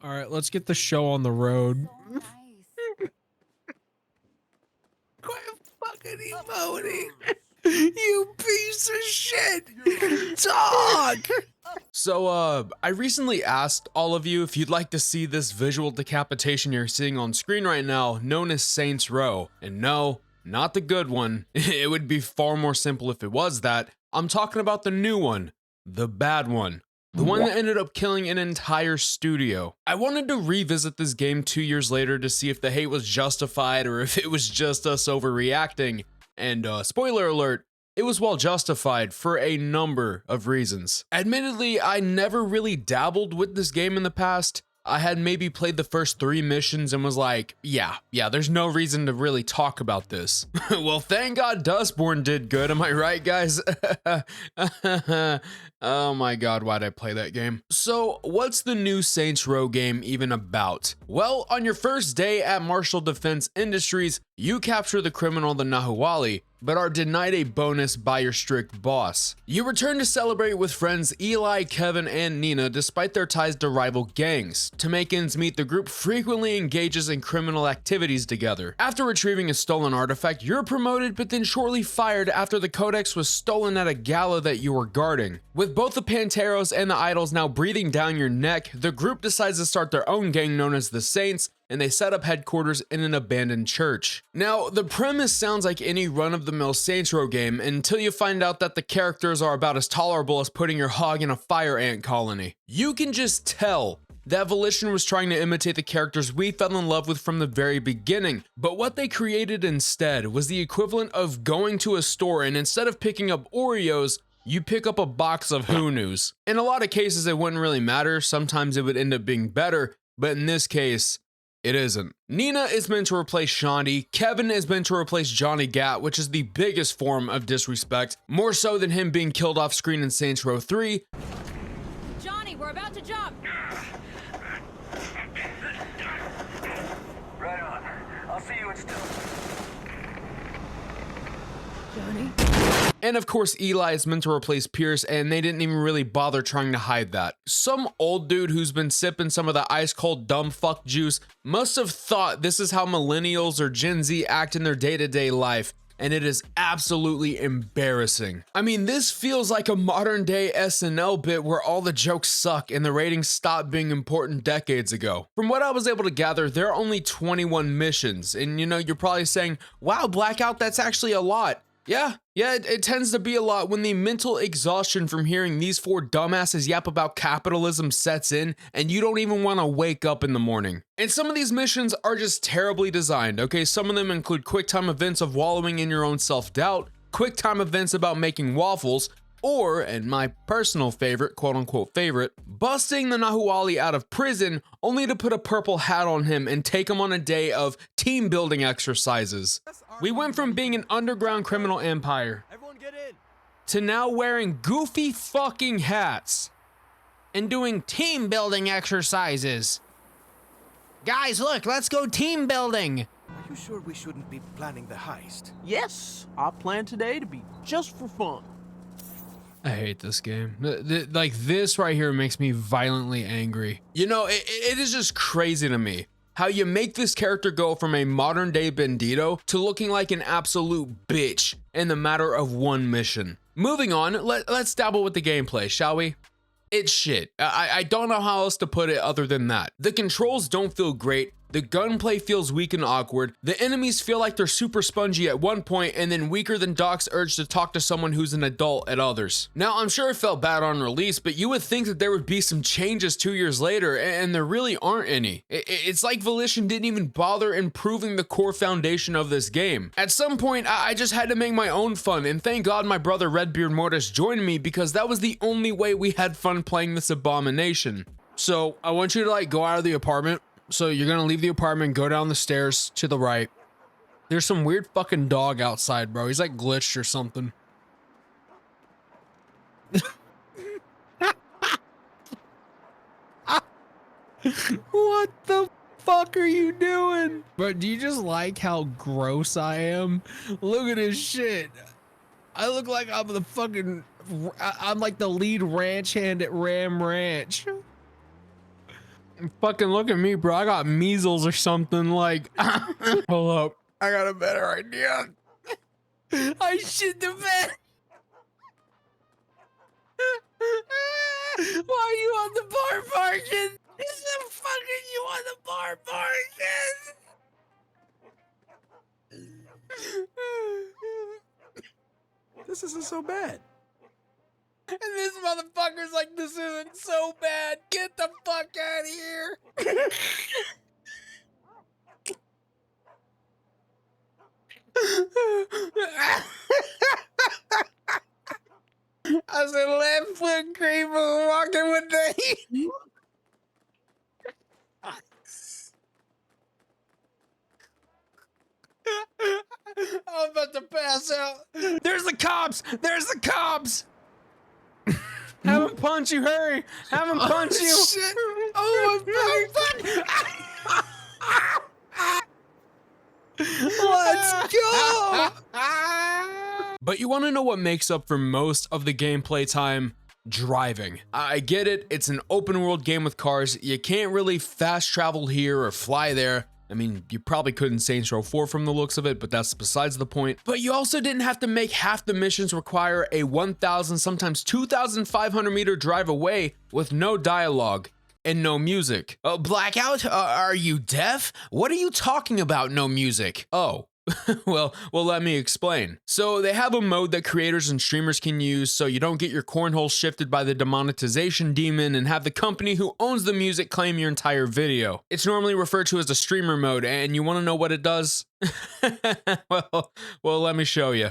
All right, let's get the show on the road. So nice. Quit fucking emoting. You piece of shit. Talk. So, I recently asked all of you if you'd like to see this visual decapitation you're seeing on screen right now, known as Saints Row. And no, not the good one. It would be far more simple if it was that. I'm talking about the new one, the bad one. The one that ended up killing an entire studio. I wanted to revisit this game 2 years later to see if the hate was justified or if it was just us overreacting. And spoiler alert, it was well justified for a number of reasons. Admittedly, I never really dabbled with this game in the past. I had maybe played the first 3 missions and was like, yeah, there's no reason to really talk about this. Well, thank God Dustborn did good, am I right, guys? Oh my God, why'd I play that game? So, what's the new Saints Row game even about? Well, on your first day at Marshall Defense Industries, you capture the criminal the Nahuali, but are denied a bonus by your strict boss. You return to celebrate with friends Eli, Kevin, and Nina despite their ties to rival gangs. To make ends meet, the group frequently engages in criminal activities together. After retrieving a stolen artifact, you're promoted but then shortly fired after the codex was stolen at a gala that you were guarding. With both the Panteros and the Idols now breathing down your neck, the group decides to start their own gang known as the Saints, and they set up headquarters in an abandoned church. Now, the premise sounds like any run-of-the-mill Saints Row game until you find out that the characters are about as tolerable as putting your hog in a fire ant colony. You can just tell that Volition was trying to imitate the characters we fell in love with from the very beginning, but what they created instead was the equivalent of going to a store and instead of picking up Oreos, you pick up a box of Who News. In a lot of cases, it wouldn't really matter. Sometimes it would end up being better, but in this case, it isn't. Nina is meant to replace Shandy, Kevin is meant to replace Johnny Gat, which is the biggest form of disrespect, more so than him being killed off screen in Saints Row 3. Johnny, we're about to jump. Right on. I'll see you in still. Johnny? And of course, Eli is meant to replace Pierce, and they didn't even really bother trying to hide that. Some old dude who's been sipping some of the ice cold dumb fuck juice must have thought this is how millennials or Gen Z act in their day-to-day life, and it is absolutely embarrassing. I mean, this feels like a modern day SNL bit where all the jokes suck and the ratings stopped being important decades ago. From what I was able to gather, there are only 21 missions, and you know, you're probably saying, wow, Blackout, that's actually a lot. Yeah, it tends to be a lot when the mental exhaustion from hearing these 4 dumbasses yap about capitalism sets in and you don't even want to wake up in the morning. And some of these missions are just terribly designed, okay? Some of them include quick time events of wallowing in your own self-doubt, quick time events about making waffles, or, and my personal favorite, quote unquote favorite, busting the Nahuali out of prison only to put a purple hat on him and take him on a day of team building exercises. We went from being an underground criminal empire to now wearing goofy fucking hats and doing team building exercises. Guys, look, let's go team building. Are you sure we shouldn't be planning the heist? Yes, I plan today to be just for fun. I hate this game. Like, this right here makes me violently angry. You know, it is just crazy to me how you make this character go from a modern day bandito to looking like an absolute bitch in the matter of 1 mission. Moving on, let's dabble with the gameplay, shall we? It's shit. I don't know how else to put it other than that. The controls don't feel great. The gunplay feels weak and awkward. The enemies feel like they're super spongy at one point and then weaker than Doc's urge to talk to someone who's an adult at others. Now, I'm sure it felt bad on release, but you would think that there would be some changes 2 years later, and there really aren't any. It's like Volition didn't even bother improving the core foundation of this game. At some point, I just had to make my own fun, and thank God my brother Redbeard Mortis joined me because that was the only way we had fun playing this abomination. So, I want you to like go out of the apartment. So you're gonna leave the apartment, go down the stairs to the right. There's some weird fucking dog outside, bro. He's like glitched or something. What the fuck are you doing? But do you just like how gross I am? Look at this shit. I look like I'm the fucking, I'm like the lead ranch hand at Ram Ranch. Fucking look at me, bro. I got measles or something. Like, hold up. I got a better idea. I shit the bed. Why are you on the bar bargain? Is the fucking you on the bar bargain? This isn't so bad. And this motherfucker's like, this isn't so bad. Get the fuck out of here. I said left foot creeper walking with the I'm about to pass out. There's the cops. There's the cops. Have him punch you. Hurry. Have him punch you. Shit. Oh, let's go. But you want to know what makes up for most of the gameplay time? Driving. I get it. It's an open world game with cars. You can't really fast travel here or fly there. I mean, you probably could in Saints Row 4 from the looks of it, but that's besides the point. But you also didn't have to make half the missions require a 1,000, sometimes 2,500 meter drive away with no dialogue and no music. Blackout? Are you deaf? What are you talking about, no music? Oh. well, let me explain. So they have a mode that creators and streamers can use so you don't get your cornhole shifted by the demonetization demon and have the company who owns the music claim your entire video. It's normally referred to as the streamer mode, and you want to know what it does? well, let me show you.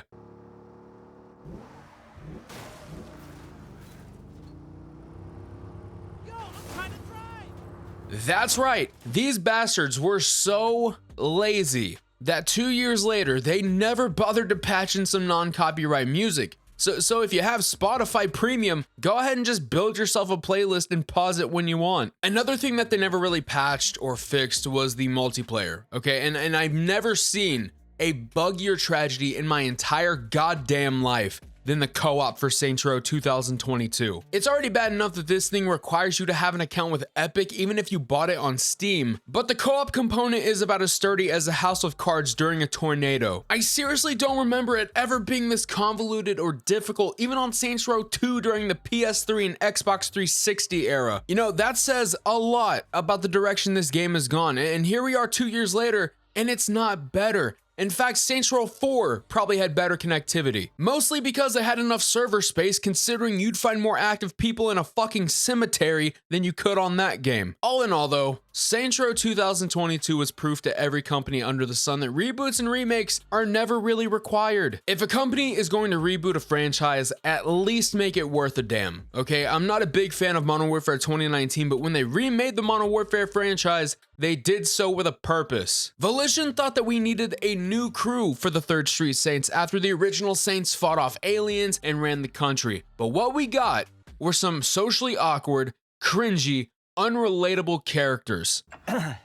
That's right. These bastards were so lazy that 2 years later, they never bothered to patch in some non-copyright music. So if you have Spotify Premium, go ahead and just build yourself a playlist and pause it when you want. Another thing that they never really patched or fixed was the multiplayer, okay? And I've never seen a buggier tragedy in my entire goddamn life than the co-op for Saints Row 2022. It's already bad enough that this thing requires you to have an account with Epic even if you bought it on Steam, but the co-op component is about as sturdy as a house of cards during a tornado. I seriously don't remember it ever being this convoluted or difficult, even on Saints Row 2 during the PS3 and Xbox 360 era. You know, that says a lot about the direction this game has gone, and here we are 2 years later, and it's not better. In fact, Saints Row 4 probably had better connectivity. Mostly because it had enough server space, considering you'd find more active people in a fucking cemetery than you could on that game. All in all though, Saints Row 2022 was proof to every company under the sun that reboots and remakes are never really required. If a company is going to reboot a franchise, at least make it worth a damn, okay? I'm not a big fan of Modern Warfare 2019, but when they remade the Modern Warfare franchise, they did so with a purpose. Volition thought that we needed a new crew for the Third Street Saints after the original Saints fought off aliens and ran the country. But what we got were some socially awkward, cringy, unrelatable characters.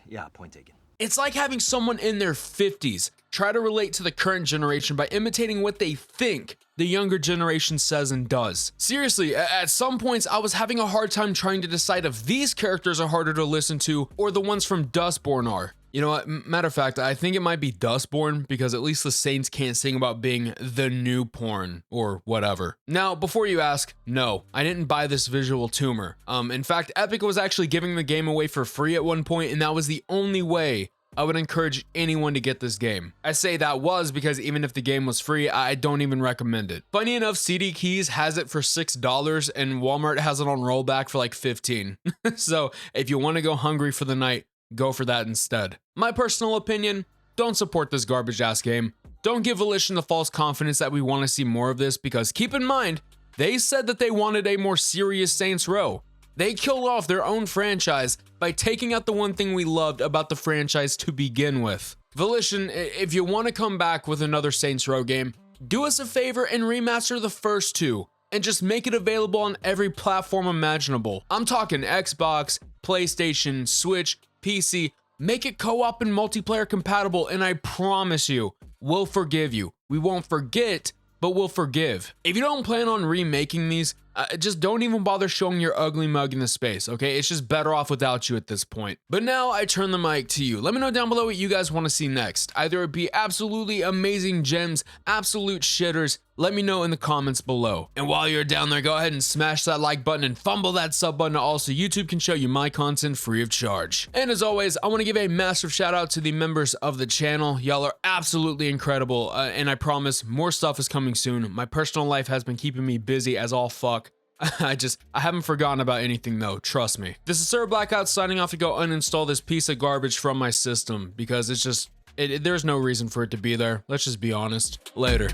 Yeah, point taken. It's like having someone in their 50s try to relate to the current generation by imitating what they think the younger generation says and does. Seriously, at some points I was having a hard time trying to decide if these characters are harder to listen to or the ones from Dustborn are. You know what, matter of fact, I think it might be Dustborn because at least the Saints can't sing about being the new porn or whatever. Now, before you ask, no, I didn't buy this visual tumor. In fact, Epic was actually giving the game away for free at one point, and that was the only way I would encourage anyone to get this game. I say that was because even if the game was free, I don't even recommend it. Funny enough, CD Keys has it for $6 and Walmart has it on rollback for like 15. So if you want to go hungry for the night, go for that instead. My personal opinion, don't support this garbage ass game. Don't give Volition the false confidence that we want to see more of this, because keep in mind, they said that they wanted a more serious Saints Row. They killed off their own franchise by taking out the one thing we loved about the franchise to begin with. Volition, if you want to come back with another Saints Row game, do us a favor and remaster the first two, and just make it available on every platform imaginable. I'm talking Xbox, PlayStation, Switch, PC. Make it co-op and multiplayer compatible, and I promise you, we'll forgive you. We won't forget, but we'll forgive. If you don't plan on remaking these, Just don't even bother showing your ugly mug in the space, okay? It's just better off without you at this point. But now I turn the mic to you. Let me know down below what you guys want to see next. Either it be absolutely amazing gems, absolute shitters. Let me know in the comments below. And while you're down there, go ahead and smash that like button and fumble that sub button also YouTube can show you my content free of charge. And as always, I want to give a massive shout out to the members of the channel. Y'all are absolutely incredible, and I promise more stuff is coming soon. My personal life has been keeping me busy as all fuck. I haven't forgotten about anything though, trust me. This is Sir Blackout signing off to go uninstall this piece of garbage from my system because it's just, there's no reason for it to be there. Let's just be honest. Later.